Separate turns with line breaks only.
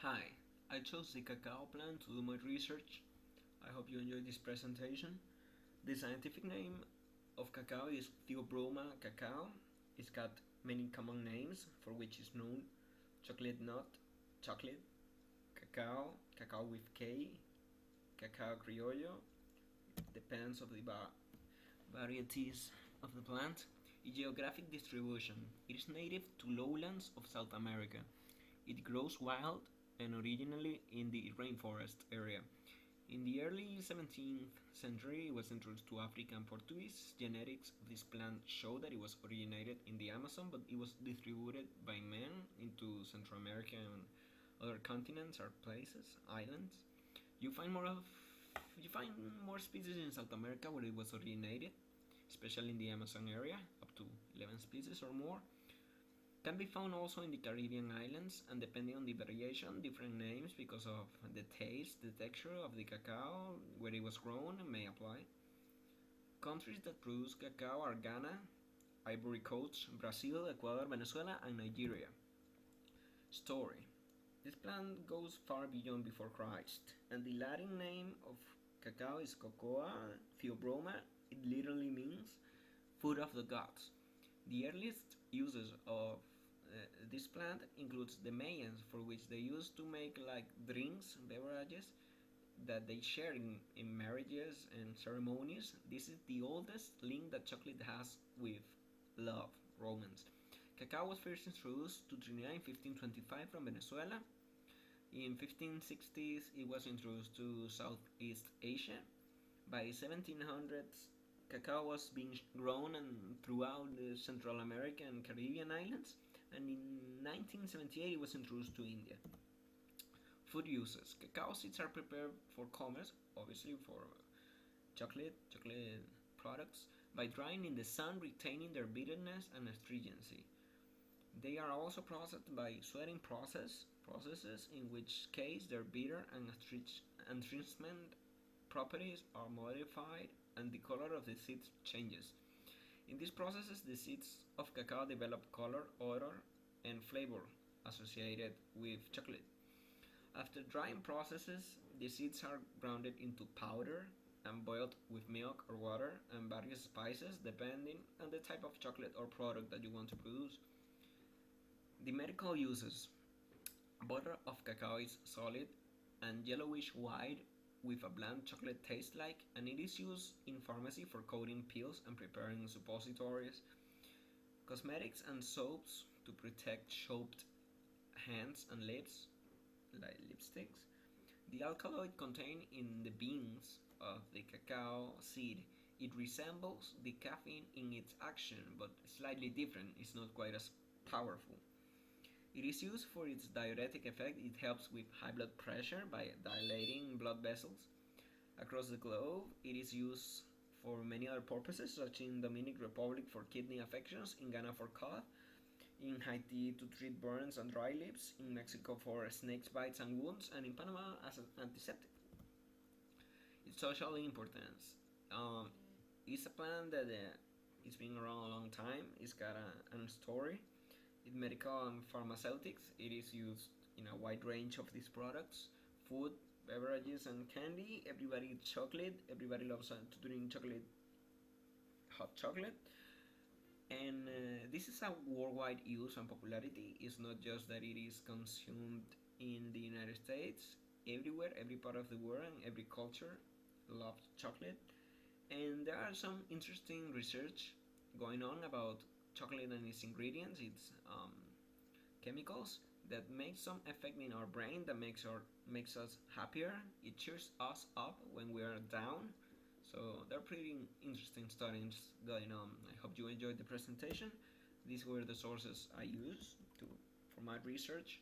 Hi, I chose the cacao plant to do my research. I hope you enjoy this presentation. The scientific name of cacao is Theobroma cacao. It's got many common names for which it's known: chocolate nut, chocolate, cacao, cacao with K, cacao criollo. Depends of the varieties of the plant. Geographic distribution. It is native to lowlands of South America. It grows wild and originally in the rainforest area. In the early 17th century, it was introduced to Africa and Portuguese. Genetics of this plant show that it was originated in the Amazon, but it was distributed by men into Central America and other continents or places, islands. You find more of you find more species in South America where it was originated, especially in the Amazon area, up to 11 species or more. Can be found also in the Caribbean islands, and depending on the variation, different names because of the taste, the texture of the cacao, where it was grown, may apply. Countries that produce cacao are Ghana, Ivory Coast, Brazil, Ecuador, Venezuela, and Nigeria. Story. This plant goes far beyond before Christ, and the Latin name of cacao is Cocoa theobroma. It literally means food of the gods. The earliest uses of this plant includes the Mayans, for which they used to make like drinks, beverages that they share in marriages and ceremonies. This is the oldest link that chocolate has with love, romance. Cacao was first introduced to Trinidad in 1525 from Venezuela. In 1560s, it was introduced to Southeast Asia. By 1700s, cacao was being grown throughout the Central American and Caribbean islands, and in 1978 it was introduced to India. Food uses. Cacao seeds are prepared for commerce, obviously for chocolate products, by drying in the sun, retaining their bitterness and astringency. They are also processed by sweating processes, in which case their bitter and astringent properties are modified and the color of the seeds changes. In these processes, the seeds of cacao develop color, odor, and flavor associated with chocolate. After drying processes, the seeds are grounded into powder and boiled with milk or water and various spices depending on the type of chocolate or product that you want to produce. The medical uses. Butter of cacao is solid and yellowish white with a bland chocolate taste like, and it is used in pharmacy for coating pills and preparing suppositories. Cosmetics and soaps to protect chapped hands and lips, like lipsticks. The alkaloid contained in the beans of the cacao seed, it resembles the caffeine in its action, but slightly different. It's not quite as powerful. It is used for its diuretic effect. It helps with high blood pressure by dilating blood vessels. Across the globe, it is used for many other purposes, such in Dominican Republic for kidney affections, in Ghana for cough, in Haiti to treat burns and dry lips, in Mexico for snake bites and wounds, and in Panama as an antiseptic. Its social importance. It's a plant that it's been around a long time. It's got a story. In medical and pharmaceutics, it is used in a wide range of these products: food, beverages, and candy. Everybody eats chocolate. Everybody loves to drink chocolate, hot chocolate. And this is a worldwide use and popularity. It's not just that it is consumed in the United States. Everywhere, every part of the world, and every culture loves chocolate. And there are some interesting research going on about chocolate and its ingredients, its chemicals that make some effect in our brain that makes us happier. It cheers us up when we are down. So there are pretty interesting studies going on. I hope you enjoyed the presentation. These were the sources I used for my research.